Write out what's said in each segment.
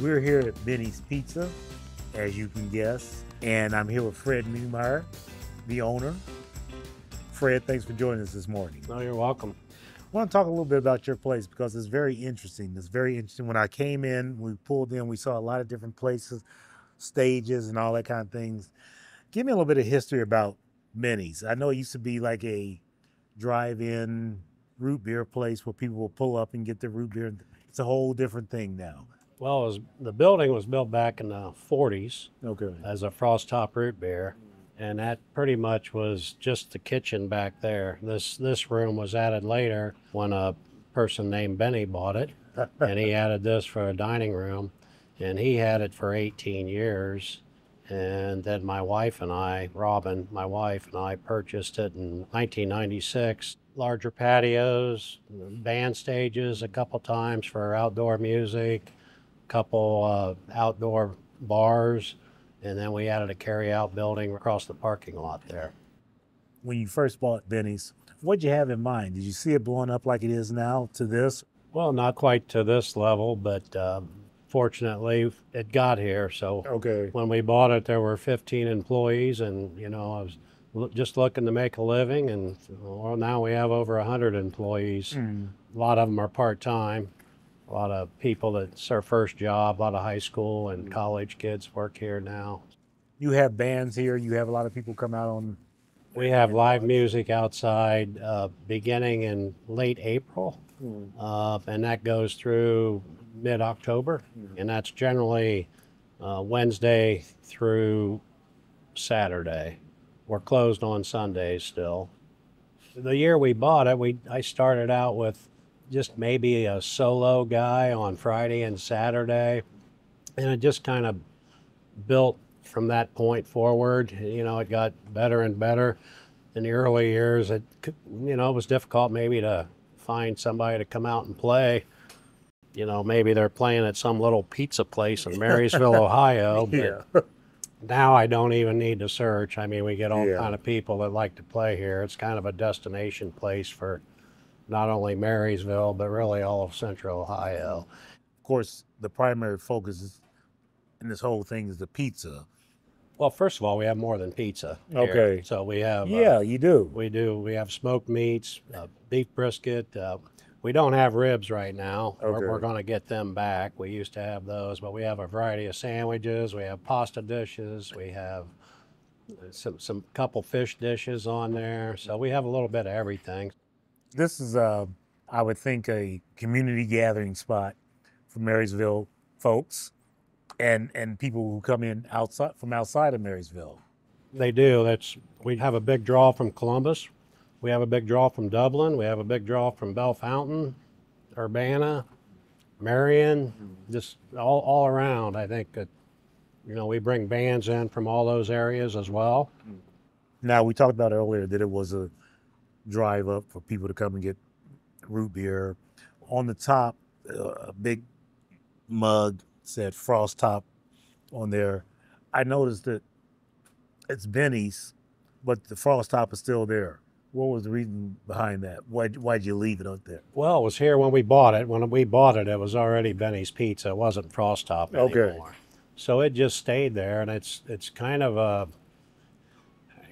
We're here at Benny's Pizza, as you can guess, and I'm here with Fred Niemeyer, the owner. Fred, thanks for joining us this morning. Oh, you're welcome. I want to talk a little bit about your place because it's very interesting. It's very interesting. When I came in, we pulled in, we saw a lot of different places, stages, and all that kind of things. Give me a little bit of history about Benny's. I know it used to be like a drive-in root beer place where people will pull up and get their root beer. It's a whole different thing now. Well, the building was built back in the 40s Okay. as a frost top root beer, and that pretty much was just the kitchen back there. This room was added later when a person named Benny bought it, and he added this for a dining room, and he had it for 18 years. And then my wife and I, Robin, my wife and I purchased it in 1996. Larger patios, band stages a couple times for outdoor music, couple outdoor bars, and then we added a carry-out building across the parking lot there. When you first bought Benny's, what'd you have in mind? Did you see it blowing up like it is now to this? Well, not quite to this level, but fortunately it got here. So Okay. when we bought it, there were 15 employees, and I was just looking to make a living, and well, now we have over 100 employees. A lot of them are part-time. A lot of people, that's their first job. A lot of high school and college kids work here now. You have bands here. You have a lot of people come out on. We have live music outside beginning in late April, and that goes through mid-October, and that's generally Wednesday through Saturday. We're closed on Sundays still. The year we bought it, I started out with just maybe a solo guy on Friday and Saturday, and it just kind of built from that point forward. It got better and better. In the early years, it was difficult maybe to find somebody to come out and play. Maybe they're playing at some little pizza place in Marysville, Ohio. But Yeah. now I don't even need to search. I mean, we get all Yeah. kind of people that like to play here. It's kind of a destination place for not only Marysville, but really all of Central Ohio. Of course, the primary focus in this whole thing is the pizza. Well, first of all, we have more than pizza here. Okay. So we have Yeah, you do. we have smoked meats, beef brisket. We don't have ribs right now. Okay. We're going to get them back. We used to have those, but we have a variety of sandwiches. We have pasta dishes. We have some couple fish dishes on there. So we have a little bit of everything. This is, I would think, a community gathering spot for Marysville folks and people who come in from outside of Marysville. They do. We have a big draw from Columbus. We have a big draw from Dublin. We have a big draw from Bell Fountain, Urbana, Marion, just all around. I think that, we bring bands in from all those areas as well. Now, we talked about earlier that it was a drive up for people to come and get root beer. On the top, a big mug said Frost Top on there. I noticed that it's Benny's, but the Frost Top is still there. What was the reason behind that? Why'd you leave it up there? Well, it was here when we bought it. When we bought it, it was already Benny's Pizza. It wasn't Frost Top anymore. Okay. So it just stayed there, and it's kind of a,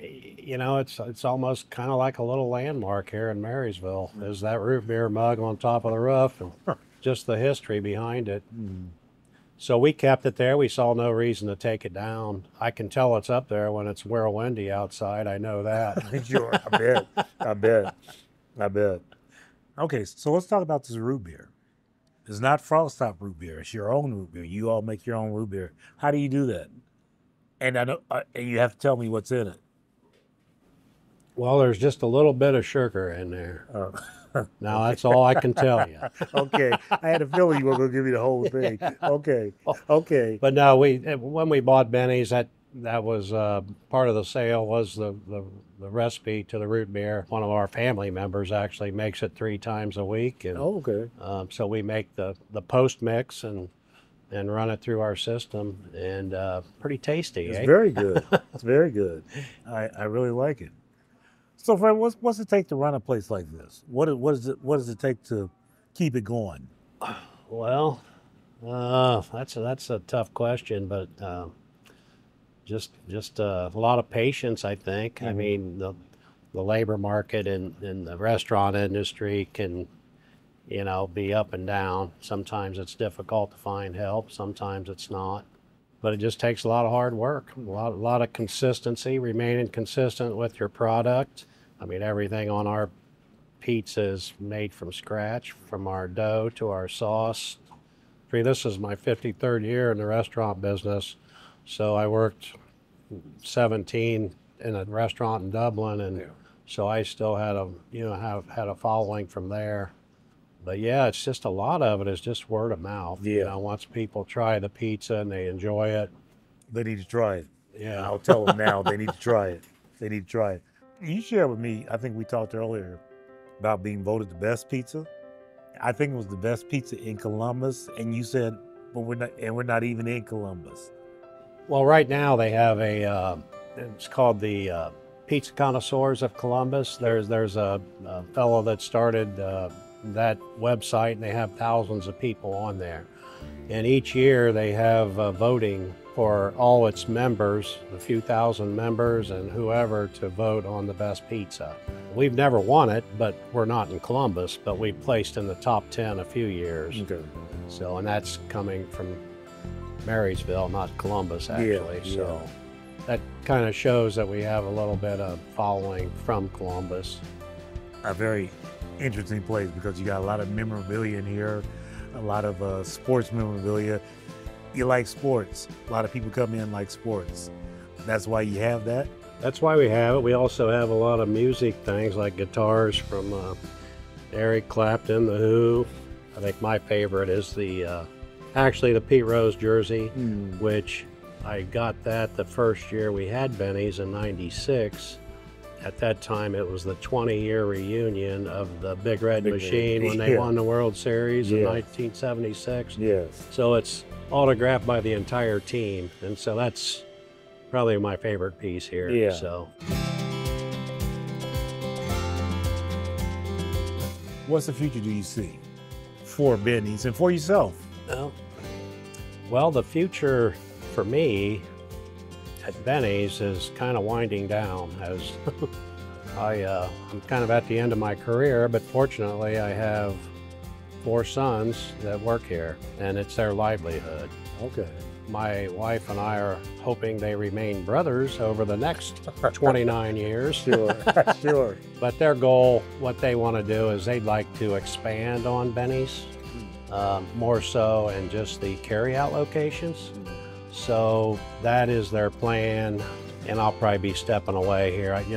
it's almost kind of like a little landmark here in Marysville. There's that root beer mug on top of the roof, and just the history behind it. So we kept it there. We saw no reason to take it down. I can tell it's up there when it's windy outside. I know that. Sure, I bet. Okay, so let's talk about this root beer. It's not Frost Top root beer. It's your own root beer. You all make your own root beer. How do you do that? And I know, and you have to tell me what's in it. Well, there's just a little bit of sugar in there. Now, that's all I can tell you. Okay, I had a feeling you were going to give me the whole thing. Okay. But no, when we bought Benny's, that was part of the sale was the recipe to the root beer. One of our family members actually makes it 3 times a week. And, Okay. so we make the post mix and run it through our system, and pretty tasty. It's eh? very good. It's very good. I really like it. So, Fred, what's it take to run a place like this? What does it take to keep it going? Well, That's a tough question, but just a lot of patience, I think. I mean, the labor market in the restaurant industry can, be up and down. Sometimes it's difficult to find help, sometimes it's not. But it just takes a lot of hard work, a lot of consistency, remaining consistent with your product. I mean, everything on our pizza is made from scratch, from our dough to our sauce. This is my 53rd year in the restaurant business. So I worked 17 in a restaurant in Dublin, and so I still had have had a following from there. But yeah, it's just a lot of it is just word of mouth. Yeah. Once people try the pizza and they enjoy it, They need to try it. yeah. I'll tell them now they need to try it. They need to try it. You shared with me, I think we talked earlier about being voted the best pizza. I think it was the best pizza in Columbus, and you said, but we're not even in Columbus. Well, right now they have it's called the Pizza Connoisseurs of Columbus. There's a fellow that started that website, and they have thousands of people on there. And each year they have voting for all its members, a few thousand members and whoever, to vote on the best pizza. We've never won it, but we're not in Columbus, but we placed in the top 10 a few years. Okay. So, and that's coming from Marysville, not Columbus, actually. Yeah. So that kind of shows that we have a little bit of following from Columbus. A very interesting place because you got a lot of memorabilia in here, a lot of sports memorabilia. You like sports. A lot of people come in like sports. That's why you have that. That's why we have it. We also have a lot of music things like guitars from Eric Clapton, The Who. I think my favorite is actually the Pete Rose jersey, which I got that the first year we had Benny's in '96. At that time, it was the 20-year reunion of the Big Red Machine when they won the World Series in 1976. Yes. So it's autographed by the entire team, and so that's probably my favorite piece here. Yeah. So, What's the future do you see for Benny's and for yourself? well, the future for me at Benny's is kind of winding down as I'm kind of at the end of my career, but fortunately I have 4 sons that work here, and it's their livelihood. Okay. My wife and I are hoping they remain brothers over the next 29 years. Sure. Sure. But their goal, what they want to do is they'd like to expand on Benny's, more so in just the carry-out locations. So that is their plan, and I'll probably be stepping away here, in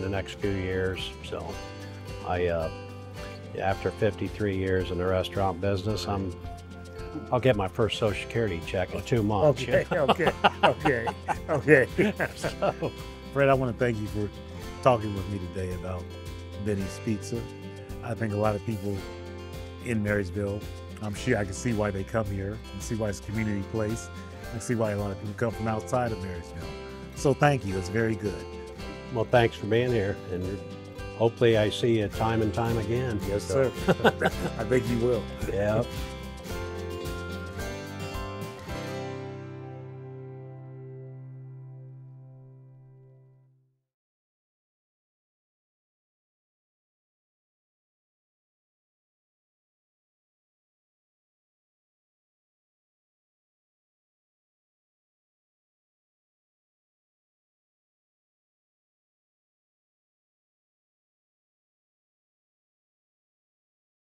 the next few years. So after 53 years in the restaurant business, I'll get my first Social Security check in 2 months. Okay. So, Fred, I want to thank you for talking with me today about Benny's Pizza. I think a lot of people in Marysville, I'm sure I can see why they come here and see why it's a community place. I see why a lot of people come from outside of Marysville. So thank you. It's very good. well, thanks for being here, and hopefully I see you time and time again. Yes, sir. I think you will. Yeah.